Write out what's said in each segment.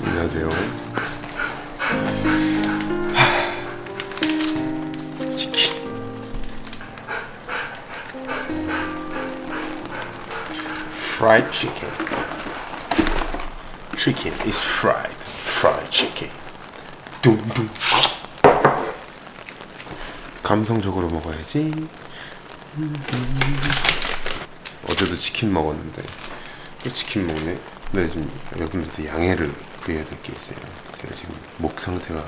안녕하세요. 치킨. Fried chicken. Chicken is fried. Fried chicken. 둥둥. 감성적으로 먹어야지. 어제도 치킨 먹었는데 또 치킨 먹네. 근데 지금 여러분들한테 양해를 구해야 될 게 있어요. 제가 지금 목 상태가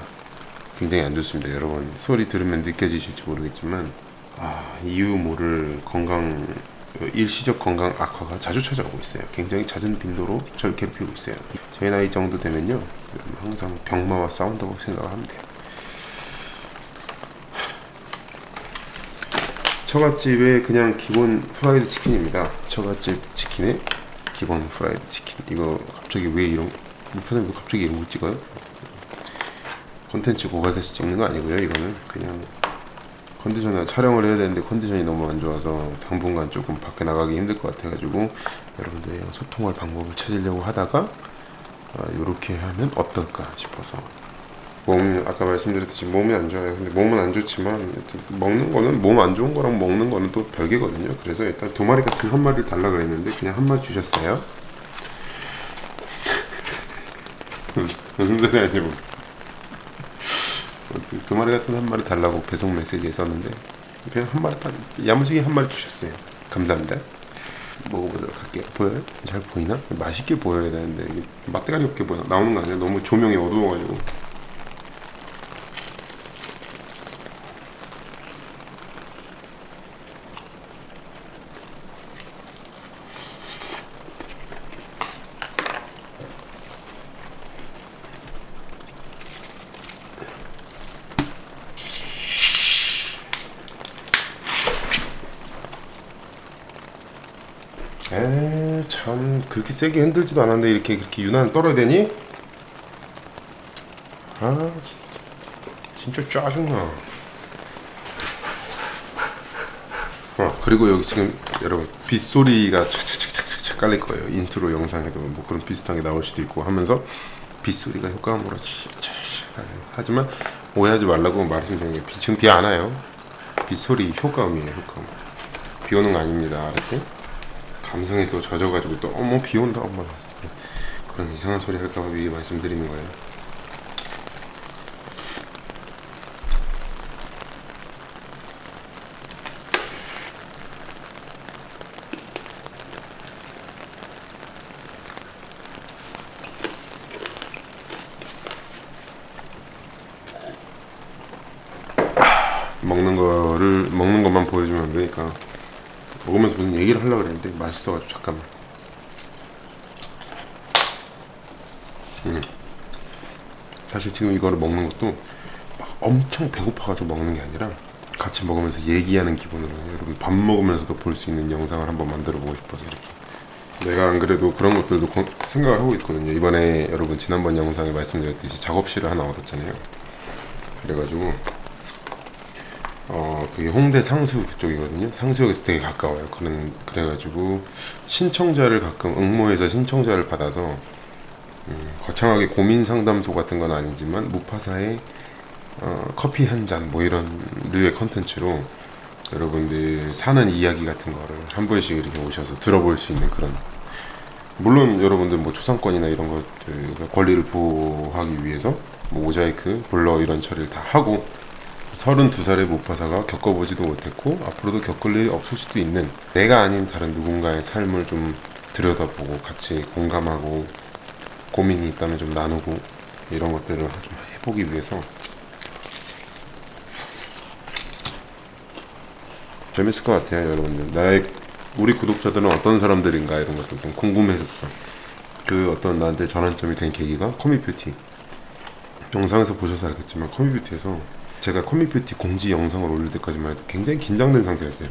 굉장히 안 좋습니다. 여러분 소리 들으면 느껴지실지 모르겠지만 이유 모를 건강 일시적 건강 악화가 자주 찾아오고 있어요. 굉장히 잦은 빈도로 저를 괴롭히고 있어요. 저희 나이 정도 되면요 항상 병마와 싸운다고 생각하면 돼요. 처갓집의 그냥 기본 프라이드 치킨입니다. 처갓집 치킨의 기본 프라이드 치킨. 이거 갑자기 왜 이런 무편에 갑자기 이런 걸 찍어요? 컨텐츠 고갈돼서 찍는 거 아니고요. 이거는 그냥 컨디션을 촬영을 해야 되는데 컨디션이 너무 안 좋아서 당분간 조금 밖에 나가기 힘들 것 같아가지고 여러분들이랑 소통할 방법을 찾으려고 하다가 이렇게 하면 어떨까 싶어서. 아까 말씀드렸듯이 몸이 안 좋아요. 근데 몸은 안 좋지만 먹는 거는 몸 안 좋은 거랑 먹는 거는 또 별개거든요. 그래서 일단 2마리 같은 한 마리를 달라 그랬는데 그냥 한 마리 주셨어요. 무슨 소리 하냐고. 2마리 같은 한 마리 달라고 배송 메시지에 썼는데 그냥 한 마리 야무지게 한 마리 주셨어요. 감사합니다. 먹어보도록 할게요. 보여요? 잘 보이나? 맛있게 보여야 되는데 이게 맛대가리 없게 보여. 나오는 거 아니야? 너무 조명이 어두워가지고. 참 그렇게 세게 흔들지도 않았는데 이렇게 그렇게 유난 떨어야 되니? 진짜 짜증나. 그리고 여기 지금 여러분 빗소리가 착착착착착 깔릴 거예요. 인트로 영상에도 뭐 그런 비슷한 게 나올 수도 있고 하면서 빗소리가 효과음으로 하지만 오해하지 말라고 말씀드리는 게 지금 비 안 와요. 빗소리 효과음이에요. 효과음. 비 오는 거 아닙니다. 알았어요? 감성에 또 젖어가지고 또 비 온다 그런 이상한 소리 할까봐 미리 말씀드리는 거예요. 먹는 것만 보여주면 안 되니까 먹으면서 무슨 얘기를 하려고 그랬는데 맛있어가지고 잠깐만. 사실 지금 이거를 먹는 것도 막 엄청 배고파가지고 먹는 게 아니라 같이 먹으면서 얘기하는 기분으로 여러분 밥 먹으면서도 볼 수 있는 영상을 한번 만들어 보고 싶어서 이렇게. 내가 안 그래도 그런 것들도 생각을 하고 있거든요. 이번에 여러분 지난번 영상에 말씀드렸듯이 작업실을 하나 얻었잖아요. 그래가지고 그게 홍대 상수 그쪽이거든요. 상수역에서 되게 가까워요. 그래가지고 신청자를 가끔 응모해서 신청자를 받아서 거창하게 고민 상담소 같은 건 아니지만 무파사의 커피 한 잔 뭐 이런 류의 컨텐츠로 여러분들 사는 이야기 같은 거를 한 번씩 이렇게 오셔서 들어볼 수 있는 그런, 물론 여러분들 뭐 초상권이나 이런 것들 권리를 보호하기 위해서 뭐 모자이크, 블러 이런 처리를 다 하고 32살의 무파사가 겪어보지도 못했고 앞으로도 겪을 일이 없을 수도 있는 내가 아닌 다른 누군가의 삶을 좀 들여다보고 같이 공감하고 고민이 있다면 좀 나누고 이런 것들을 좀 해보기 위해서 재밌을 것 같아요. 여러분들 우리 구독자들은 어떤 사람들인가 이런 것도 좀 궁금해졌어. 그 어떤 나한테 전환점이 된 계기가 코미뷰티. 영상에서 보셔서 알겠지만 코미뷰티에서 제가 코미뷰티 공지 영상을 올릴 때까지만 해도 굉장히 긴장된 상태였어요.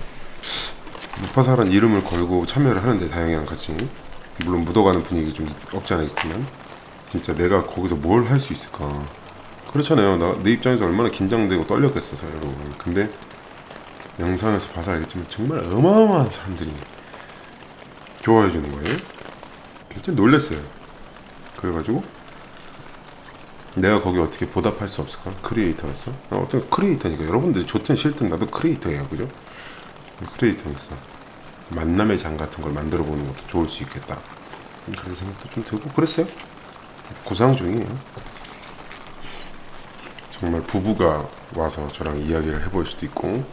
무파사라는 이름을 걸고 참여를 하는데 다영이랑 같이, 물론 묻어가는 분위기 좀 없지 않아 있지만 진짜 내가 거기서 뭘 할 수 있을까. 그렇잖아요. 내 입장에서 얼마나 긴장되고 떨렸겠어요, 여러분. 근데 영상에서 봐서 알겠지만 정말 어마어마한 사람들이 좋아해 주는 거예요. 굉장히 놀랐어요. 그래가지고 내가 거기 어떻게 보답할 수 없을까? 크리에이터였어? 어떤 크리에이터니까 여러분들 좋든 싫든 나도 크리에이터예요, 그죠? 크리에이터였어. 만남의 장 같은 걸 만들어 보는 것도 좋을 수 있겠다. 그런 생각도 좀 들고 그랬어요. 구상 중이에요. 정말 부부가 와서 저랑 이야기를 해볼 수도 있고,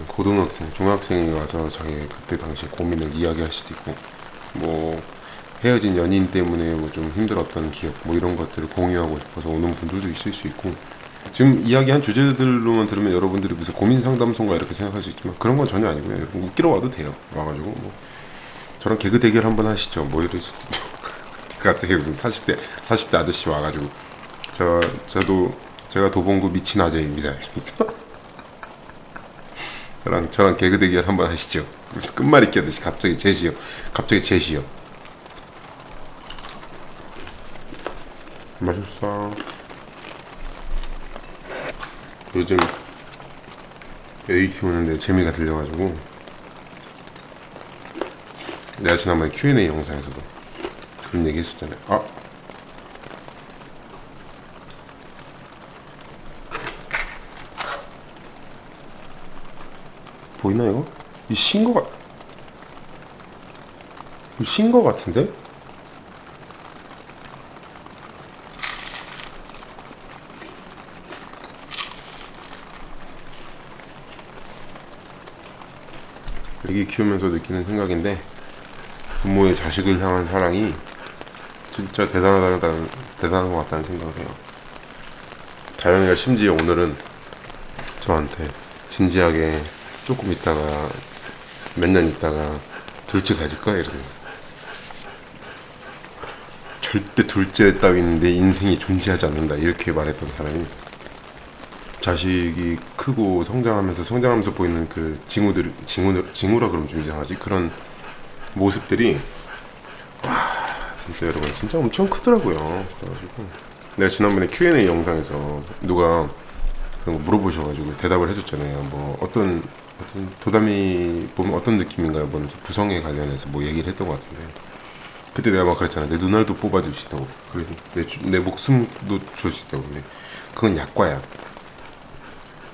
고등학생, 중학생이 와서 자기 그때 당시 고민을 이야기할 수도 있고, 뭐 헤어진 연인 때문에 뭐 좀 힘들었던 기억, 뭐 이런 것들을 공유하고 싶어서 오는 분들도 있을 수 있고, 지금 이야기한 주제들로만 들으면 여러분들이 무슨 고민 상담소인가 이렇게 생각할 수 있지만 그런 건 전혀 아니고요. 여러분 웃기러 와도 돼요. 와가지고 뭐 저랑 개그 대결 한번 하시죠. 뭐 이럴 수도 갑자기 무슨 40대 아저씨 와가지고 저도 제가 도봉구 미친 아재입니다. 저랑 개그 대결 한번 하시죠. 그래서 끝말잇기 하듯이 갑자기 제시요. 맛있어. 요즘 애기 키우는데 재미가 들려가지고 내가 지난번에 Q&A 영상에서도 그런 얘기 했었잖아요. 보이나 이거? 이 신 거 같은데? 애기 키우면서 느끼는 생각인데, 부모의 자식을 향한 사랑이 진짜 대단한 것 같다는 생각을 해요. 다영이가 심지어 오늘은 저한테 진지하게 조금 있다가 몇 년 있다가 둘째 가질 거야 이러고, 절대 둘째 따위는 내 인생이 존재하지 않는다 이렇게 말했던 사람이, 자식이 크고 성장하면서 보이는 그 징후라 그러면 좀 이상하지, 그런 모습들이 와 진짜 여러분 진짜 엄청 크더라고요. 그래가지고 내가 지난번에 Q&A 영상에서 누가 그런 거 물어보셔가지고 대답을 해줬잖아요. 뭐 어떤 도담이 보면 어떤 느낌인가요? 뭐 부성에 관련해서 뭐 얘기를 했던 것 같은데, 그때 내가 막 그랬잖아. 내 눈알도 뽑아줄 수 있다고. 그래서 내 목숨도 줄 수 있다고. 근데 그건 약과야.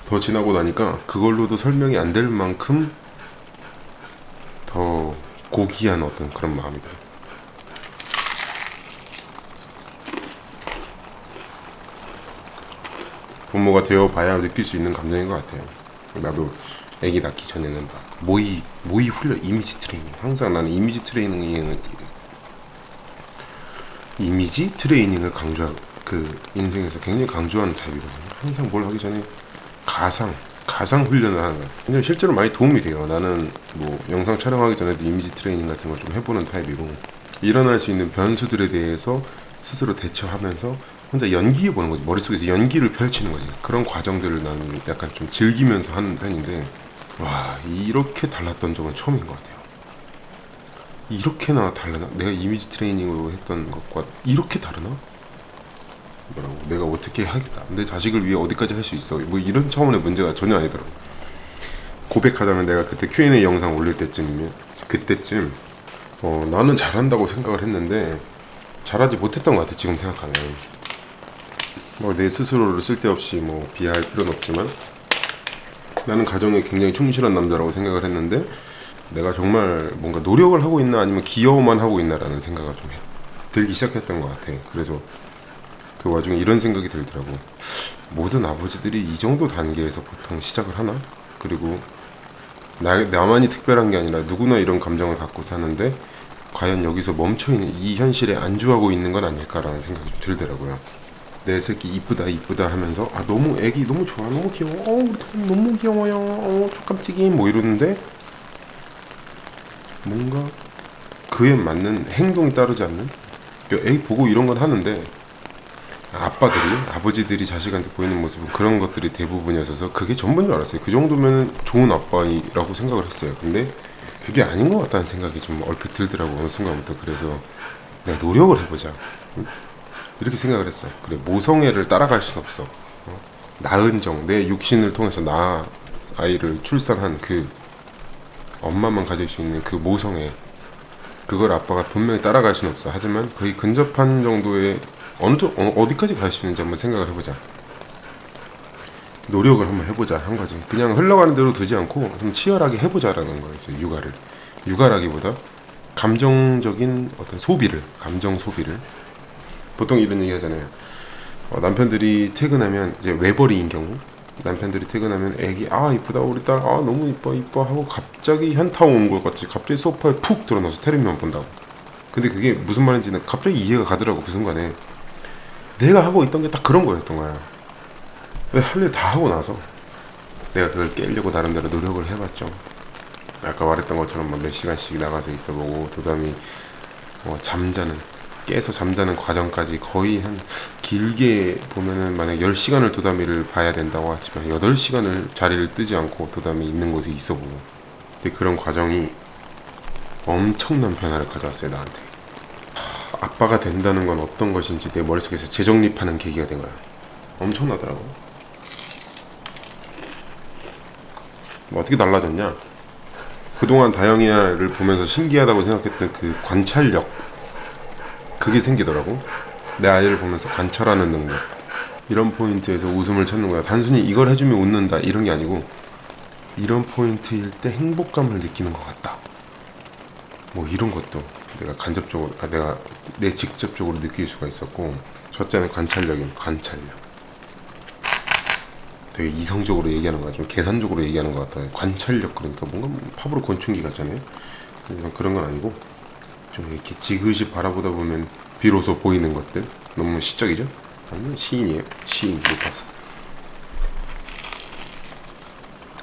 더 지나고 나니까 그걸로도 설명이 안 될 만큼 더 고귀한 어떤 그런 마음이 들어요. 부모가 되어봐야 느낄 수 있는 감정인 것 같아요. 나도 아기 낳기 전에는 모의 훈련, 이미지 트레이닝. 항상 나는 이미지 트레이닝을 그 인생에서 굉장히 강조하는 타입이거든요. 항상 뭘 하기 전에 가상 훈련을 하는 거야. 근데 실제로 많이 도움이 돼요. 나는 뭐 영상 촬영하기 전에도 이미지 트레이닝 같은 걸 좀 해보는 타입이고, 일어날 수 있는 변수들에 대해서 스스로 대처하면서 혼자 연기해보는 거지. 머릿속에서 연기를 펼치는 거지. 그런 과정들을 나는 약간 좀 즐기면서 하는 편인데, 와 이렇게 달랐던 적은 처음인 것 같아요. 이렇게나 다르나? 내가 이미지 트레이닝으로 했던 것과 이렇게 다르나? 뭐라고, 내가 어떻게 하겠다, 내 자식을 위해 어디까지 할 수 있어, 뭐 이런 차원의 문제가 전혀 아니더라고. 고백하자면 내가 그때 Q&A 영상 올릴 때쯤 나는 잘한다고 생각을 했는데 잘하지 못했던 것 같아. 지금 생각하면 뭐 내 스스로를 쓸데없이 뭐 비하할 필요는 없지만 나는 가정에 굉장히 충실한 남자라고 생각을 했는데, 내가 정말 뭔가 노력을 하고 있나 아니면 귀여워만 하고 있나라는 생각을 좀 들기 시작했던 것 같아. 그래서 그 와중에 이런 생각이 들더라고. 모든 아버지들이 이 정도 단계에서 보통 시작을 하나? 그리고 나만이 특별한 게 아니라 누구나 이런 감정을 갖고 사는데 과연 여기서 멈춰있는, 이 현실에 안주하고 있는 건 아닐까라는 생각이 좀 들더라고요. 내 새끼 이쁘다 하면서 너무 애기 너무 좋아, 너무 귀여워, 우리 너무 귀여워요, 족깜찍이 뭐 이러는데 뭔가 그에 맞는 행동이 따르지 않는. 애 보고 이런 건 하는데 아버지들이 자식한테 보이는 모습은 그런 것들이 대부분이어서 그게 전부인 줄 알았어요. 그 정도면 좋은 아빠라고 생각을 했어요. 근데 그게 아닌 것 같다는 생각이 좀 얼핏 들더라고, 어느 순간부터. 그래서 내가 노력을 해보자, 이렇게 생각을 했어. 그래, 모성애를 따라갈 순 없어. 낳은 정, 내 육신을 통해서 아이를 출산한 그 엄마만 가질 수 있는 그 모성애, 그걸 아빠가 분명히 따라갈 수는 없어. 하지만 거의 근접한 정도의 어디까지 갈 수 있는지 한번 생각을 해보자, 노력을 한번 해보자 한 거지. 그냥 흘러가는 대로 두지 않고 좀 치열하게 해보자라는 거였어요. 육아라기보다 감정적인 어떤 감정 소비를. 보통 이런 얘기 하잖아요. 남편들이 퇴근하면, 이제 외벌이인 경우 남편들이 퇴근하면 애기 이쁘다 우리 딸 너무 이뻐 하고 갑자기 현타 온 것 같이 갑자기 소파에 푹 들어넣어서 텔레비만 본다고. 근데 그게 무슨 말인지는 갑자기 이해가 가더라고. 그 순간에 내가 하고 있던 게 딱 그런 거였던 거야. 왜 할 일 다 하고 나서 내가 그걸 깨려고 나름대로 노력을 해봤죠. 아까 말했던 것처럼 몇 시간씩 나가서 있어보고, 도담이 깨서 잠자는 과정까지 거의 한, 길게 보면은 만약 10시간을 도담이를 봐야 된다고 하지만 8시간을 자리를 뜨지 않고 도담이 있는 곳에 있어보고. 근데 그런 과정이 엄청난 변화를 가져왔어요, 나한테. 아빠가 된다는 건 어떤 것인지 내 머릿속에서 재정립하는 계기가 된 거야. 엄청나더라고. 어떻게 달라졌냐? 그동안 다영이를 보면서 신기하다고 생각했던 그 관찰력, 그게 생기더라고. 내 아이를 보면서 관찰하는 능력. 이런 포인트에서 웃음을 찾는 거야. 단순히 이걸 해주면 웃는다 이런 게 아니고, 이런 포인트일 때 행복감을 느끼는 것 같다, 이런 것도 내가 내 직접적으로 느낄 수가 있었고. 첫째는 관찰력. 되게 이성적으로 얘기하는 거야. 좀 계산적으로 얘기하는 것 같아요. 관찰력, 그러니까 뭔가 파브로 곤충기 같잖아요. 그런 건 아니고, 좀 이렇게 지그시 바라보다 보면 비로소 보이는 것들. 너무 시적이죠? 아니면 시인이에요. 시인 루카스.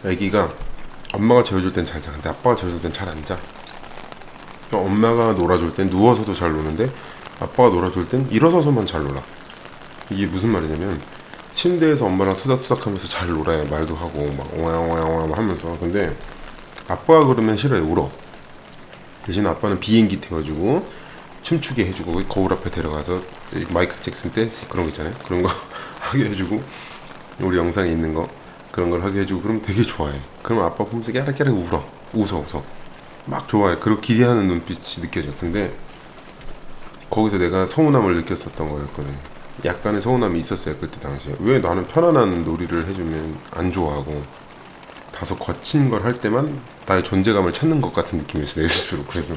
애기가 엄마가 재워줄 땐 잘 자. 근데 아빠가 재워줄 땐 잘 안 자. 엄마가 놀아줄 땐 누워서도 잘 노는데, 아빠가 놀아줄 땐 일어서서만 잘 놀아. 이게 무슨 말이냐면, 침대에서 엄마랑 투닥투닥 하면서 잘 놀아요. 말도 하고 막 옹앙옹앙 하면서. 근데 아빠가 그러면 싫어요. 울어. 대신 아빠는 비행기 태워주고 춤추게 해주고, 거울 앞에 데려가서 마이클 잭슨 댄스 그런 거 있잖아요. 그런 거 하게 해주고, 우리 영상에 있는 거 그런 걸 하게 해주고, 그러면 되게 좋아해. 그러면 아빠 보면서 깨락깨락 웃어 막 좋아해. 그리고 기대하는 눈빛이 느껴져. 근데 거기서 내가 서운함을 느꼈었던 거였거든. 약간의 서운함이 있었어요, 그때 당시에. 왜 나는 편안한 놀이를 해주면 안 좋아하고, 다소 거친 걸 할 때만 나의 존재감을 찾는 것 같은 느낌이었어, 내 스스로. 그래서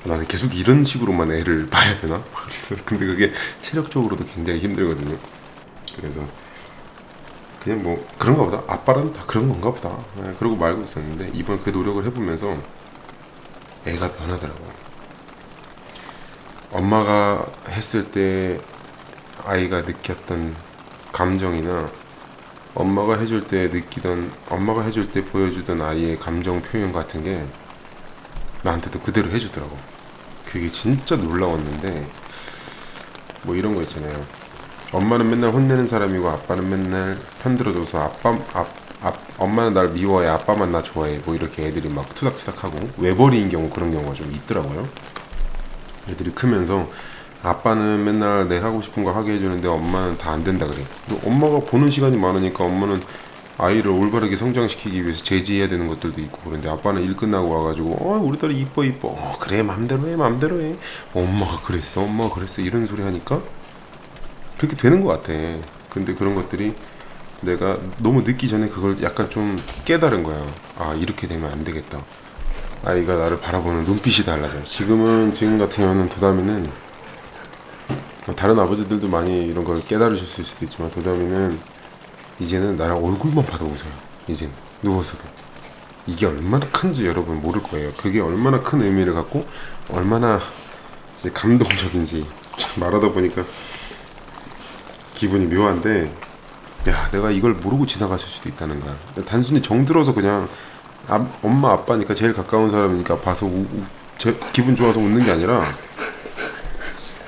나는 계속 이런 식으로만 애를 봐야 되나? 그래서 근데 그게 체력적으로도 굉장히 힘들거든요. 그래서 그냥 그런가 보다, 아빠란 다 그런 건가 보다, 그러고 말고 있었는데, 이번 그 노력을 해보면서 애가 변하더라고. 엄마가 했을 때 아이가 느꼈던 감정이나 엄마가 해줄 때 보여주던 아이의 감정 표현 같은 게 나한테도 그대로 해주더라고. 그게 진짜 놀라웠는데, 이런 거 있잖아요. 엄마는 맨날 혼내는 사람이고 아빠는 맨날 편들어줘서 엄마는 날 미워해, 아빠만 나 좋아해, 이렇게 애들이 막 투닥투닥하고, 외벌이인 경우 그런 경우가 좀 있더라고요. 애들이 크면서 아빠는 맨날 내 하고 싶은 거 하게 해주는데 엄마는 다 안 된다 그래. 엄마가 보는 시간이 많으니까 엄마는 아이를 올바르게 성장시키기 위해서 제지해야 되는 것들도 있고, 그런데 아빠는 일 끝나고 와가지고 우리 딸이 이뻐 그래 맘대로 해 엄마가 그랬어 이런 소리 하니까 그렇게 되는 것 같아. 근데 그런 것들이 내가 너무 늦기 전에 그걸 약간 좀 깨달은 거야. 이렇게 되면 안 되겠다. 아이가 나를 바라보는 눈빛이 달라져요. 지금 같은 경우는 도담이는, 다른 아버지들도 많이 이런 걸 깨달으셨을 수도 있지만, 도담이는 이제는 나랑 얼굴만 봐도 웃어요. 이제는 누워서도. 이게 얼마나 큰지 여러분 모를 거예요. 그게 얼마나 큰 의미를 갖고 얼마나 감동적인지 말하다 보니까 기분이 묘한데, 내가 이걸 모르고 지나갔을 수도 있다는 거야. 단순히 정들어서 그냥 엄마 아빠니까 제일 가까운 사람이니까 봐서 기분 좋아서 웃는 게 아니라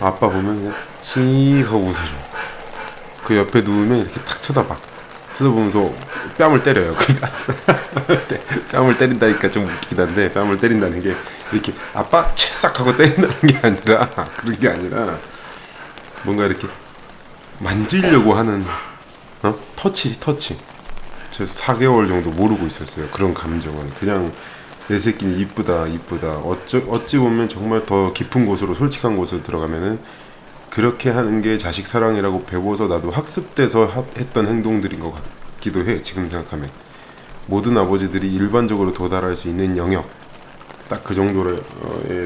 아빠 보면 그냥 씩 하고 웃어줘. 그 옆에 누우면 이렇게 탁 쳐다보면서 뺨을 때려요. 그러니까 뺨을 때린다니까 좀 웃기긴 한데, 뺨을 때린다는 게 이렇게 아빠 채싹 하고 때린다는 게 아니라 그런 게 아니라 뭔가 이렇게 만지려고 하는 터치. 저 4개월 정도 모르고 있었어요. 그런 감정은 그냥 내 새끼는 이쁘다. 어찌 보면 정말 더 깊은 곳으로, 솔직한 곳으로 들어가면은 그렇게 하는 게 자식 사랑이라고 배워서 나도 학습돼서 했던 행동들인 것 같기도 해. 지금 생각하면 모든 아버지들이 일반적으로 도달할 수 있는 영역, 딱 그 정도에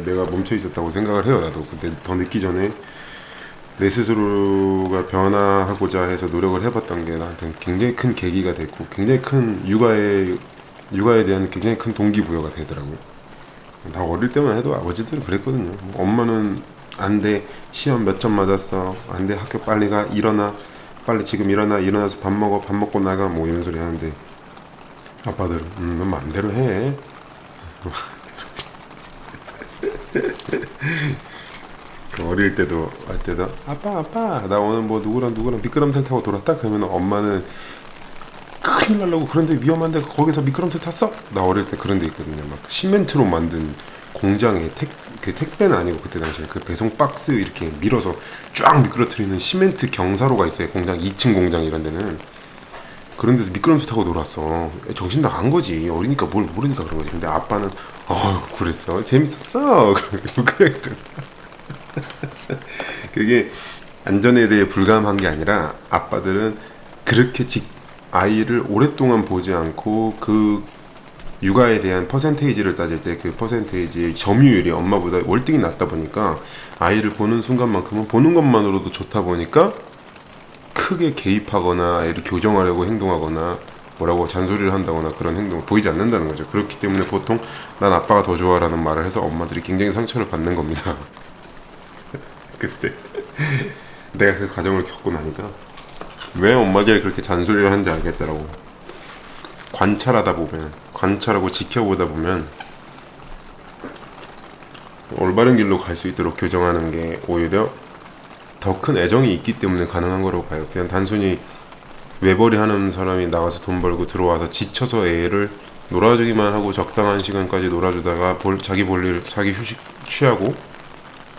내가 멈춰 있었다고 생각을 해요. 나도 근데 더 늦기 전에 내 스스로가 변화하고자 해서 노력을 해봤던 게 나한테 굉장히 큰 계기가 됐고, 굉장히 큰 육아에 대한 굉장히 큰 동기부여가 되더라고요. 나 어릴 때만 해도 아버지들은 그랬거든요. 엄마는 안 돼, 시험 몇 점 맞았어, 안 돼, 학교 빨리 가, 일어나, 빨리 지금 일어나서 밥 먹어, 밥 먹고 나가, 뭐 이런 소리 하는데 아빠들은 넌 맘대로 해. 어릴 때도 할 때도 아빠 나 오늘 뭐 누구랑 미끄럼틀 타고 돌았다. 그러면 엄마는 큰일 날라고, 그런데 위험한데 거기서 미끄럼틀 탔어? 나 어릴 때 그런 데 있거든요. 막 시멘트로 만든 공장에 그 택배는 아니고 그때 당시에 그 배송 박스 이렇게 밀어서 쫙 미끄러뜨리는 시멘트 경사로가 있어요. 공장 2층 공장 이런 데는. 그런 데서 미끄럼틀 타고 놀았어. 정신 나간 거지. 어리니까 뭘 모르니까 그런 거지. 근데 아빠는 그랬어, 재밌었어. 그냥 그게 안전에 대해 불감한 게 아니라 아빠들은 그렇게 아이를 오랫동안 보지 않고 그 육아에 대한 퍼센테이지를 따질 때 그 퍼센테이지의 점유율이 엄마보다 월등히 낮다 보니까 아이를 보는 순간만큼은 보는 것만으로도 좋다 보니까 크게 개입하거나 아이를 교정하려고 행동하거나 뭐라고 잔소리를 한다거나 그런 행동을 보이지 않는다는 거죠. 그렇기 때문에 보통 난 아빠가 더 좋아라는 말을 해서 엄마들이 굉장히 상처를 받는 겁니다. 그때 내가 그 과정을 겪고 나니까 왜 엄마들이 그렇게 잔소리를 하는지 알겠더라고. 관찰하고 지켜보다 보면 올바른 길로 갈 수 있도록 교정하는 게 오히려 더 큰 애정이 있기 때문에 가능한 거라고 봐요. 그냥 단순히 외벌이 하는 사람이 나가서 돈 벌고 들어와서 지쳐서 애를 놀아주기만 하고 적당한 시간까지 놀아주다가 자기 볼일, 자기 휴식 취하고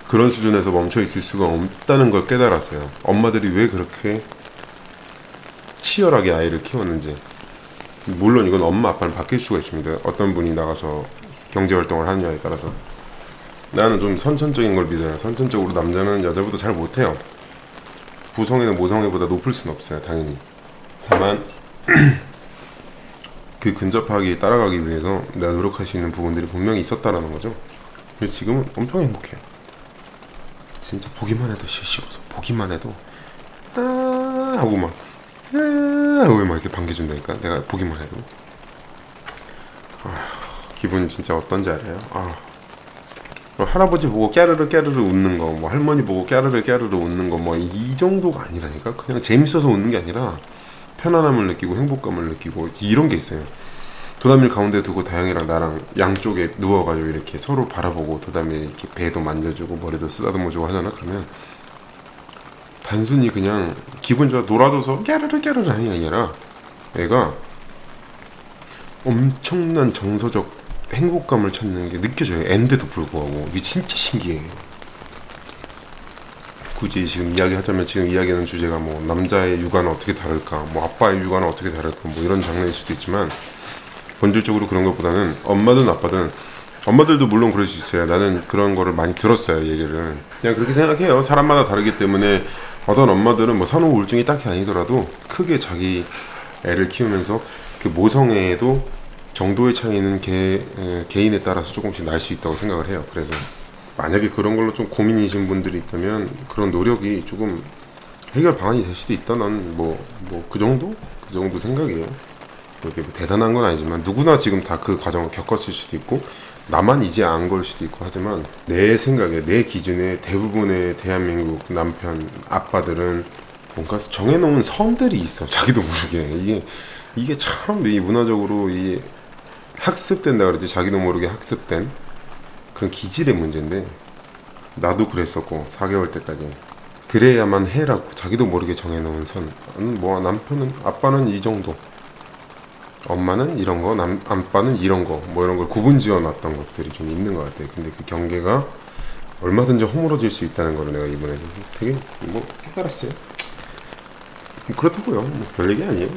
그런 수준에서 멈춰 있을 수가 없다는 걸 깨달았어요. 엄마들이 왜 그렇게 치열하게 아이를 키웠는지. 물론 이건 엄마 아빠는 바뀔 수가 있습니다. 어떤 분이 나가서 경제활동을 하느냐에 따라서. 나는 좀 선천적인 걸 믿어요. 선천적으로 남자는 여자보다 잘 못해요. 부성애는 모성애보다 높을 순 없어요, 당연히. 다만 그 근접하게 따라가기 위해서 내가 노력할 수 있는 부분들이 분명히 있었다라는 거죠. 그래서 지금은 엄청 행복해요. 진짜 보기만 해도 싫어서, 보기만 해도 하고 막 하고 막 이렇게 반겨준다니까. 내가 보기만 해도 기분이 진짜 어떤지 알아요? 할아버지 보고 깨르르 웃는 거, 뭐 할머니 보고 깨르르 웃는 거, 뭐 이 정도가 아니라니까. 그냥 재밌어서 웃는 게 아니라 편안함을 느끼고 행복감을 느끼고 이런 게 있어요. 도담이를 가운데 두고 다영이랑 나랑 양쪽에 누워가지고 이렇게 서로 바라보고 도담이 이렇게 배도 만져주고 머리도 쓰다듬어주고 하잖아. 그러면 단순히 그냥 기분 좋아 놀아줘서 깨르르 하는 게 아니라 애가 엄청난 정서적 행복감을 찾는 게 느껴져요. 앤데도 불구하고. 이게 진짜 신기해요. 굳이 지금 이야기하자면, 지금 이야기하는 주제가 뭐 남자의 육아는 어떻게 다를까, 뭐 아빠의 육아는 어떻게 다를까, 뭐 이런 장르일 수도 있지만 본질적으로 그런 것보다는 엄마들도 물론 그럴 수 있어요. 나는 그런 거를 많이 들었어요, 얘기를. 그냥 그렇게 생각해요. 사람마다 다르기 때문에 어떤 엄마들은 뭐 산후 우울증이 딱히 아니더라도 크게 자기 애를 키우면서 그 모성애에도 정도의 차이는 개인에 따라서 조금씩 날 수 있다고 생각을 해요. 그래서 만약에 그런 걸로 좀 고민이신 분들이 있다면 그런 노력이 조금 해결 방안이 될 수도 있다. 난 그 정도 생각이에요. 이게 뭐 대단한 건 아니지만 누구나 지금 다 그 과정을 겪었을 수도 있고 나만 이제 안 걸 수도 있고 하지만 내 생각에, 내 기준에 대부분의 대한민국 남편 아빠들은 뭔가 정해놓은 선들이 있어. 자기도 모르게. 이게 참 이 문화적으로 이 학습된다 그러지. 자기도 모르게 학습된 그런 기질의 문제인데, 나도 그랬었고 4개월 때까지. 그래야만 해라고 자기도 모르게 정해놓은 선. 뭐 남편은, 아빠는 이 정도, 엄마는 이런 거, 아빠는 이런 거, 뭐 이런 걸 구분 지어놨던 것들이 좀 있는 것 같아요. 근데 그 경계가 얼마든지 허물어질 수 있다는 걸 내가 이번에 되게 뭐 깨달았어요. 그렇다고요. 뭐 별 얘기 아니에요.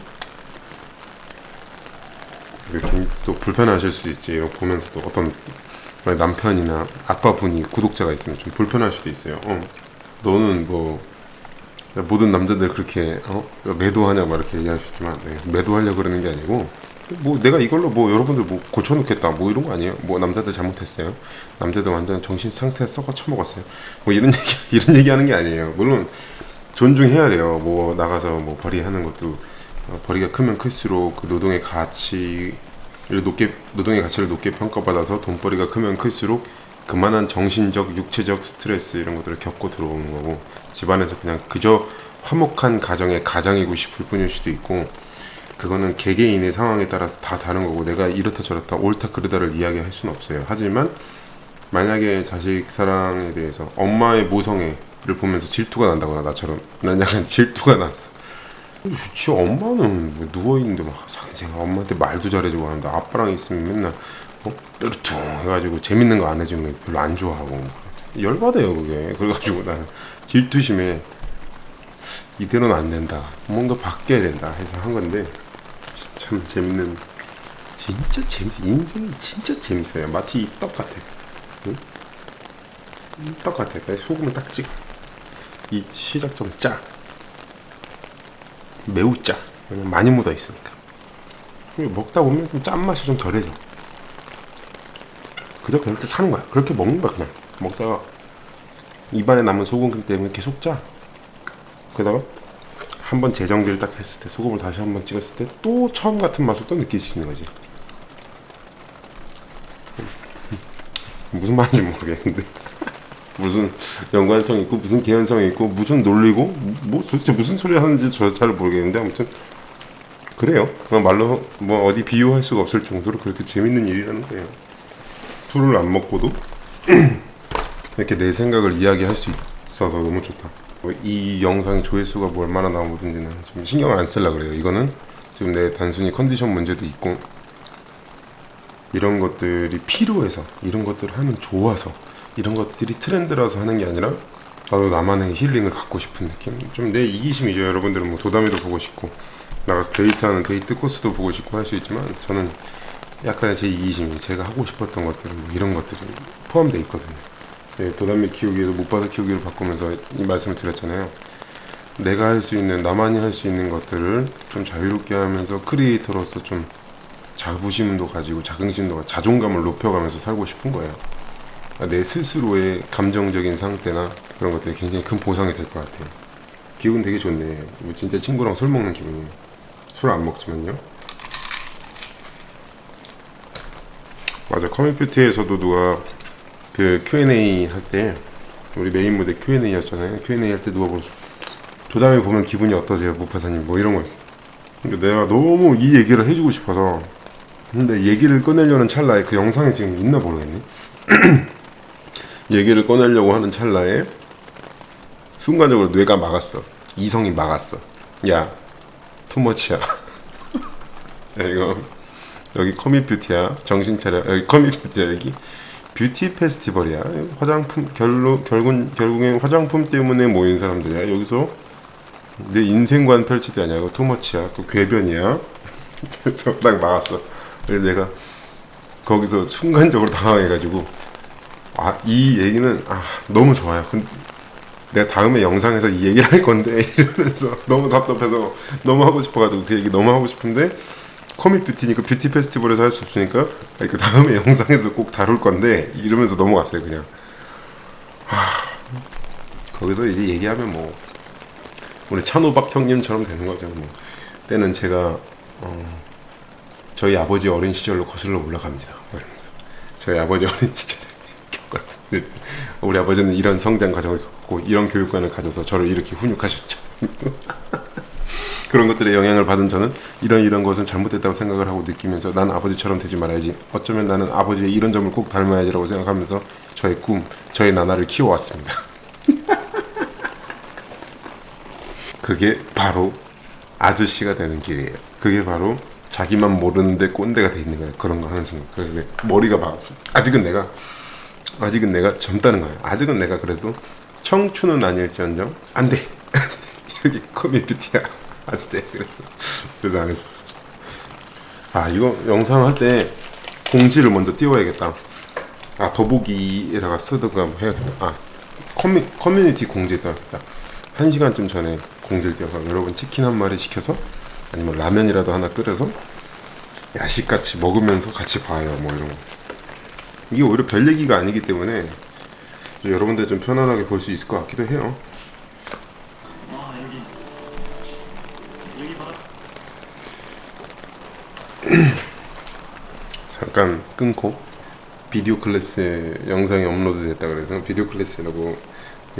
이렇게 또 불편하실 수 있지. 이런 거 보면서도 어떤 남편이나 아빠분이 구독자가 있으면 좀 불편할 수도 있어요. 너는 뭐 모든 남자들 그렇게 매도하냐 막 이렇게 얘기할 수 있지만, 네, 매도하려고 그러는 게 아니고, 뭐 내가 이걸로 뭐 여러분들 뭐 고쳐놓겠다 뭐 이런 거 아니에요. 뭐 남자들 잘못했어요, 남자들 완전 정신 상태 썩어 처먹었어요, 뭐 이런 얘기 이런 얘기 하는 게 아니에요. 물론 존중해야 돼요. 뭐 나가서 뭐 벌이하는 것도 벌이가 크면 클수록 그 노동의 가치를 높게 평가받아서 돈벌이가 크면 클수록 그만한 정신적, 육체적 스트레스 이런 것들을 겪고 들어오는 거고, 집안에서 그냥 그저 화목한 가정의 가장이고 싶을 뿐일 수도 있고, 그거는 개개인의 상황에 따라서 다 다른 거고, 내가 이렇다 저렇다 옳다 그르다를 이야기할 수는 없어요. 하지만 만약에 자식 사랑에 대해서 엄마의 모성애를 보면서 질투가 난다거나, 나처럼 난 약간 질투가 났어. 지 엄마는 뭐 누워있는데 막 상생 엄마한테 말도 잘해주고 하는데, 아빠랑 있으면 맨날 뚜루퉁 해가지고 재밌는 거 안 해주면 별로 안 좋아하고 열받아요 그게. 그래가지고 나는 질투심에 이대로는 안 된다, 뭔가 바뀌어야 된다 해서 한 건데, 참 재밌는, 진짜 재밌어. 인생이 진짜 재밌어요. 마치 이 떡 같아. 응? 이 떡 같아. 소금을 딱 찍어. 이 시작점 짜, 매우 짜. 그냥 많이 묻어 있으니까. 먹다 보면 좀 짠맛이 좀 덜해져. 그저 그렇게 사는 거야. 그렇게 먹는 거야. 그냥 먹다가 입안에 남은 소금 때문에 계속 짜. 그러다가 한번 재정비를 딱 했을 때, 소금을 다시 한번 찍었을 때 또 처음 같은 맛을 또 느낄 수 있는 거지. 무슨 말인지 모르겠는데 무슨 연관성이 있고 무슨 개연성이 있고 무슨 논리고 뭐 도대체 무슨 소리 하는지 저 잘 모르겠는데, 아무튼 그래요. 그냥 말로 뭐 어디 비유할 수가 없을 정도로 그렇게 재밌는 일이라는 거예요. 술을 안 먹고도 이렇게 내 생각을 이야기할 수 있어서 너무 좋다. 이 영상의 조회수가 뭐 얼마나 나오든지는 좀 신경을 안 쓰려고 그래요. 이거는 지금 내 단순히 컨디션 문제도 있고, 이런 것들이 필요해서, 이런 것들을 하면 좋아서, 이런 것들이 트렌드라서 하는 게 아니라 나도 나만의 힐링을 갖고 싶은 느낌. 좀 내 이기심이죠. 여러분들은 뭐 도담이도 보고 싶고 나가서 데이트하는 데이트 코스도 보고 싶고 할 수 있지만, 저는 약간의 제 이기심이, 제가 하고 싶었던 것들은 뭐 이런 것들이 포함되어 있거든요. 네, 도담이 키우기에도 못받아 키우기를 바꾸면서 이 말씀을 드렸잖아요. 내가 할 수 있는, 나만이 할 수 있는 것들을 좀 자유롭게 하면서 크리에이터로서 좀 자부심도 가지고 자긍심도 가지고 자존감을 높여가면서 살고 싶은 거예요. 내 스스로의 감정적인 상태나 그런 것들이 굉장히 큰 보상이 될 것 같아요. 기분 되게 좋네. 뭐 진짜 친구랑 술 먹는 기분이에요. 술 안 먹지만요. 맞아, 커뮤니티에서도 누가 그 Q&A 할 때, 우리 메인 무대 Q&A 였잖아요. Q&A 할 때 누가 보면서 도담에 보면 기분이 어떠세요, 무파사님? 뭐 이런 거 있어. 근데 내가 너무 이 얘기를 해주고 싶어서, 근데 얘기를 꺼내려는 찰나에, 그 영상이 지금 있나 모르겠네. 얘기를 꺼내려고 하는 찰나에 순간적으로 뇌가 막았어. 이성이 막았어. 야, 투머치야. 야, 이거 여기 커밋뷰티야. 정신 차려. 여기 커밋뷰티야. 여기 뷰티 페스티벌이야. 화장품, 결국엔 화장품 때문에 모인 사람들이야. 여기서 내 인생관 펼칠 때 아니야. 이거 투머치야. 또 궤변이야. 그래서 딱 막았어. 그래서 내가 거기서 순간적으로 당황해가지고, 이 얘기는 너무 좋아요. 근데 내가 다음에 영상에서 이 얘기를 할 건데 이러면서 너무 답답해서 너무 하고 싶어가지고, 그 얘기 너무 하고 싶은데 커밋 뷰티니까, 뷰티 페스티벌에서 할 수 없으니까 그 다음에 영상에서 꼭 다룰 건데 이러면서 넘어갔어요. 그냥 거기서 이제 얘기하면 뭐 우리 찬호박 형님처럼 되는 거죠. 뭐 때는 제가 저희 아버지 어린 시절로 거슬러 올라갑니다. 이러면서 저희 아버지 어린 시절에 겪었던, 우리 아버지는 이런 성장 과정을 겪고 이런 교육관을 가져서 저를 이렇게 훈육하셨죠. 그런 것들에 영향을 받은 저는 이런 것은 잘못됐다고 생각을 하고 느끼면서 난 아버지처럼 되지 말아야지. 어쩌면 나는 아버지의 이런 점을 꼭 닮아야지라고 생각하면서 저의 꿈, 저의 나날을 키워왔습니다. 그게 바로 아저씨가 되는 길이에요. 그게 바로 자기만 모르는데 꼰대가 돼 있는 거예요. 그런 거 하는 순간. 그래서 내 머리가 박았어. 아직은 내가 젊다는 거예요. 아직은 내가 그래도 청춘은 아닐지언정 안 돼. 여기 커뮤니티야. 안 돼. 그래서 안 했었어. 아, 이거 영상 할 때 공지를 먼저 띄워야겠다. 아, 더보기에다가 쓰든가 뭐 해야겠다. 아, 커뮤니티 공지에 띄워야겠다. 1시간쯤 전에 공지를 띄워서 여러분 치킨 한 마리 시켜서 아니면 라면이라도 하나 끓여서 야식같이 먹으면서 같이 봐요. 뭐 이런 거. 이게 오히려 별 얘기가 아니기 때문에 여러분들 좀 편안하게 볼 수 있을 것 같기도 해요. 잠깐 끊고 비디오 클래스 영상이 업로드 됐다 그래서 비디오 클래스라고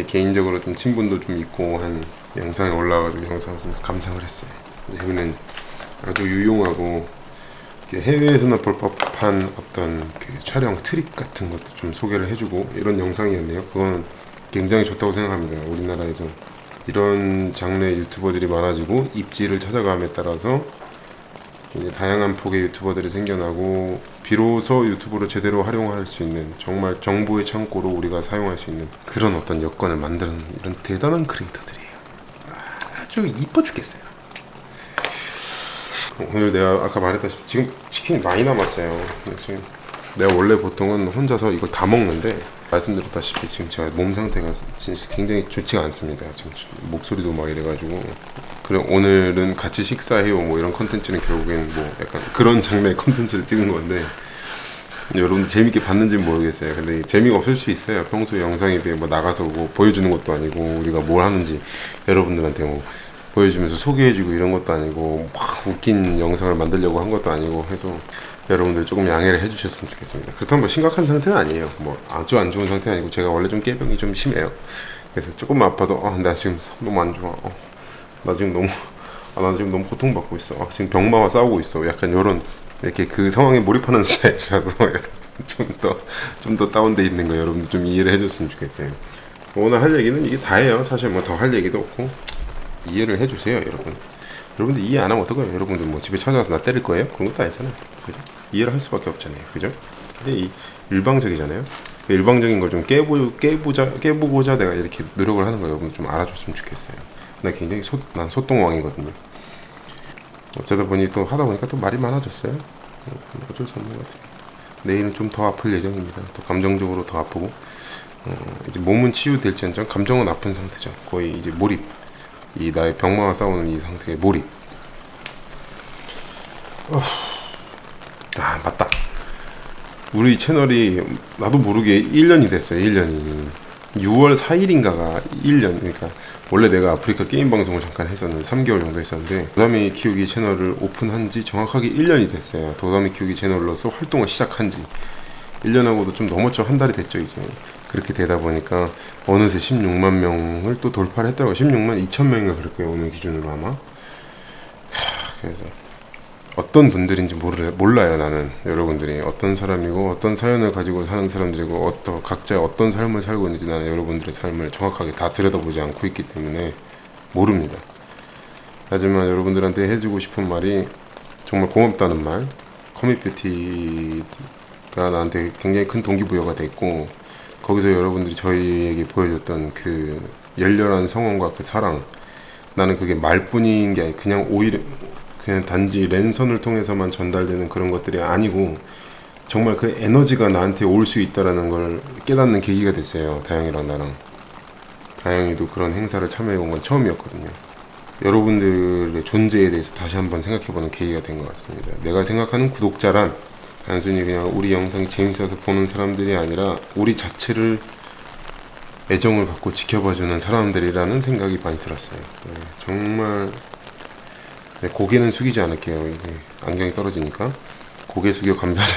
개인적으로 좀 친분도 좀 있고 한 영상이 올라와가지고 영상을 좀 감상을 했어요. 재미는 아주 유용하고 해외에서나 볼 법한 어떤 그 촬영 트릭 같은 것도 좀 소개를 해주고 이런 영상이었네요. 그건 굉장히 좋다고 생각합니다. 우리나라에서 이런 장르의 유튜버들이 많아지고 입지를 찾아감에 따라서 이제 다양한 폭의 유튜버들이 생겨나고 비로소 유튜브를 제대로 활용할 수 있는 정말 정보의 창고로 우리가 사용할 수 있는 그런 어떤 여건을 만드는 이런 대단한 크리에이터들이에요. 아주 이뻐 죽겠어요. 오늘 내가 아까 말했다시피 지금 치킨이 많이 남았어요. 지금 내가 원래 보통은 혼자서 이걸 다 먹는데 말씀드렸다시피 지금 제가 몸 상태가 진짜 굉장히 좋지가 않습니다. 지금 목소리도 막 이래가지고 그래 오늘은 같이 식사해요 뭐 이런 컨텐츠는 결국엔 뭐 약간 그런 장르의 컨텐츠를 찍은 건데 여러분들 재밌게 봤는지는 모르겠어요. 근데 재미가 없을 수 있어요. 평소에 영상에 비해 뭐 나가서 뭐 보여주는 것도 아니고 우리가 뭘 하는지 여러분들한테 뭐 보여주면서 소개해주고 이런 것도 아니고 막 웃긴 영상을 만들려고 한 것도 아니고 해서 여러분들 조금 양해를 해주셨으면 좋겠습니다. 그렇다면 뭐 심각한 상태는 아니에요. 뭐 아주 안 좋은 상태는 아니고 제가 원래 좀 깨병이 좀 심해요. 그래서 조금만 아파도 나 지금 너무 안 좋아. 나 지금 너무 고통받고 있어. 지금 병마와 싸우고 있어. 약간 이런 이렇게 그 상황에 몰입하는 스타일이라서 좀 더 다운돼 있는 거 여러분들 좀 이해를 해줬으면 좋겠어요. 오늘 할 얘기는 이게 다예요. 사실 뭐 더 할 얘기도 없고 이해를 해주세요, 여러분. 여러분들 이해 안 하면 어떡해요? 여러분들 뭐 집에 찾아와서 나 때릴 거예요? 그런 것도 아니잖아요. 그죠? 이해를 할 수밖에 없잖아요. 그죠? 근데 이 일방적이잖아요. 그 일방적인 걸 좀 깨보고자 내가 이렇게 노력을 하는 거 여러분들 좀 알아줬으면 좋겠어요. 나 굉장히 난 소똥왕이거든요. 어쩌다 보니 또 하다 보니까 또 말이 많아졌어요. 어쩔 수 없는 것 같아요. 내일은 좀 더 아플 예정입니다. 또 감정적으로 더 아프고 이제 몸은 치유될지언정 감정은 아픈 상태죠. 거의 이제 몰입. 이 나의 병마와 싸우는 이 상태의 몰입. 맞다. 우리 채널이 나도 모르게 1년이 됐어요. 1년이 6월 4일인가가 1년. 그러니까 원래 내가 아프리카 게임 방송을 잠깐 했었는데 3개월 정도 했었는데 도담이 키우기 채널을 오픈한 지 정확하게 1년이 됐어요. 도담이 키우기 채널로서 활동을 시작한 지 1년하고도 좀 넘었죠. 한 달이 됐죠 이제. 그렇게 되다 보니까 어느새 16만 명을 또 돌파를 했더라고요. 16만 2천 명인가 그럴 거예요. 오늘 기준으로 아마. 그래서 어떤 분들인지 몰라요. 나는 여러분들이 어떤 사람이고 어떤 사연을 가지고 사는 사람들이고 각자 어떤 삶을 살고 있는지 나는 여러분들의 삶을 정확하게 다 들여다보지 않고 있기 때문에 모릅니다. 하지만 여러분들한테 해주고 싶은 말이 정말 고맙다는 말. 커밋뷰티가 나한테 굉장히 큰 동기부여가 됐고 거기서 여러분들이 저희에게 보여줬던 그 열렬한 성원과 그 사랑, 나는 그게 말뿐인 게 아니고 그냥 오히려 그냥 단지 랜선을 통해서만 전달되는 그런 것들이 아니고 정말 그 에너지가 나한테 올 수 있다라는 걸 깨닫는 계기가 됐어요. 다영이랑 나랑. 다영이도 그런 행사를 참여해 본 건 처음이었거든요. 여러분들의 존재에 대해서 다시 한번 생각해보는 계기가 된 것 같습니다. 내가 생각하는 구독자란 단순히 그냥 우리 영상이 재밌어서 보는 사람들이 아니라 우리 자체를 애정을 갖고 지켜봐주는 사람들이라는 생각이 많이 들었어요. 네, 정말 고개는 숙이지 않을게요. 이게 안경이 떨어지니까 고개 숙여 감사하는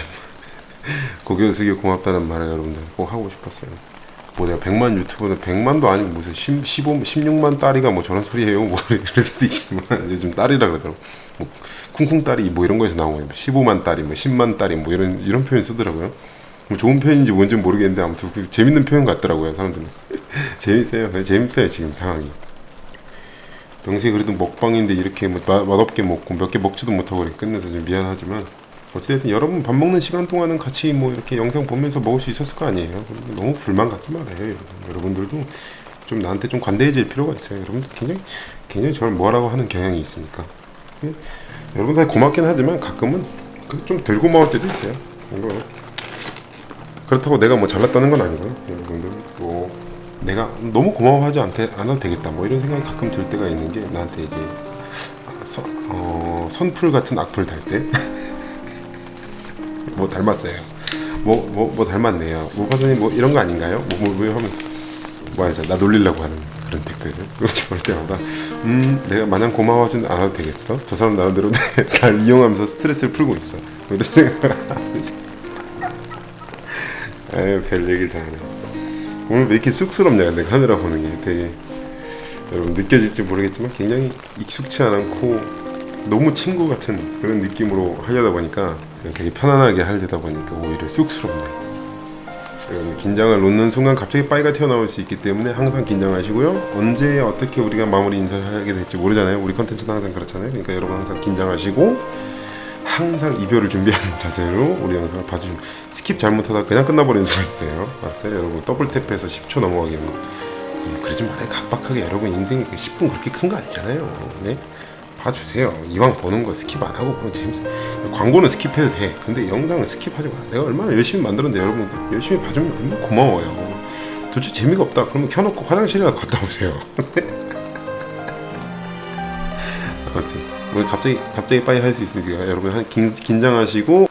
고개 숙여 고맙다는 말을 여러분들 꼭 하고 싶었어요. 뭐 내가 100만 유튜버는 100만도 아니고 무슨 15, 16만 딸이가 뭐 저런 소리예요 뭐 이럴 수도 있지만 요즘 딸이라 그러더라고. 뭐 쿵쿵 딸이 뭐 이런 거에서 나온 거예요. 15만 딸이 뭐 10만 딸이 뭐 이런 표현 쓰더라고요. 뭐 좋은 표현인지 뭔지 모르겠는데 아무튼 그 재밌는 표현 같더라고요 사람들은. 재밌어요. 재밌어요 지금 상황이. 평소에 그래도 먹방인데 이렇게 뭐 맛없게 먹고 몇 개 먹지도 못하고 이렇게 끝내서 좀 미안하지만 어쨌든 여러분 밥 먹는 시간 동안은 같이 뭐 이렇게 영상 보면서 먹을 수 있었을 거 아니에요. 너무 불만 갖지 말아요. 여러분들도 좀 나한테 좀 관대해질 필요가 있어요. 여러분들 굉장히 저를 뭐라고 하는 경향이 있으니까. 여러분들 고맙긴 하지만 가끔은 좀 덜 고마울 때도 있어요. 그렇다고 내가 뭐 잘났다는 건 아니고요. 여러분들 뭐 내가 너무 고마워하지 않아도 되겠다 뭐 이런 생각이 가끔 들 때가 있는 게 나한테 이제 선풀 같은 악플 달 때 뭐 닮았어요. 뭐 닮았네요. 뭐 과장님 뭐 이런 거 아닌가요? 뭐 하면서 뭐 알죠? 나 놀리려고 하는 그런 댓글을 그렇게 볼 때마다 내가 마냥 고마워하진 않아도 되겠어? 저 사람 나름대로 날 이용하면서 스트레스를 풀고 있어. 이런 생각을 아유 별 얘기를 다 하네. 오늘 왜 이렇게 쑥스럽냐 근데 카메라 보는 게 되게 여러분 느껴질지 모르겠지만 굉장히 익숙치 않고 너무 친구 같은 그런 느낌으로 하려다 보니까 되게 편안하게 하려다 보니까 오히려 쑥스럽네요. 여러분 긴장을 놓는 순간 갑자기 빠이가 튀어나올 수 있기 때문에 항상 긴장하시고요. 언제 어떻게 우리가 마무리 인사를 하게 될지 모르잖아요. 우리 컨텐츠는 항상 그렇잖아요. 그러니까 여러분 항상 긴장하시고 항상 이별을 준비하는 자세로 우리 영상을 봐주시면 스킵 잘못하다 그냥 끝나버리는 수가 있어요. 알았어요? 여러분 더블 탭해서 10초 넘어가기 이런 거 그러지 말아요. 각박하게 여러분 인생이 10분 그렇게 큰 거 아니잖아요. 네? 봐주세요. 이왕 보는 거 스킵 안 하고 보면 재밌어요. 광고는 스킵해도 돼. 근데 영상은 스킵하지 마. 내가 얼마나 열심히 만들었는데 여러분들 열심히 봐주면 얼마나 고마워요. 도대체 재미가 없다. 그러면 켜놓고 화장실이라도 갔다 오세요. 아무튼 오늘 갑자기 빠이 할 수 있으니까 여러분 긴장하시고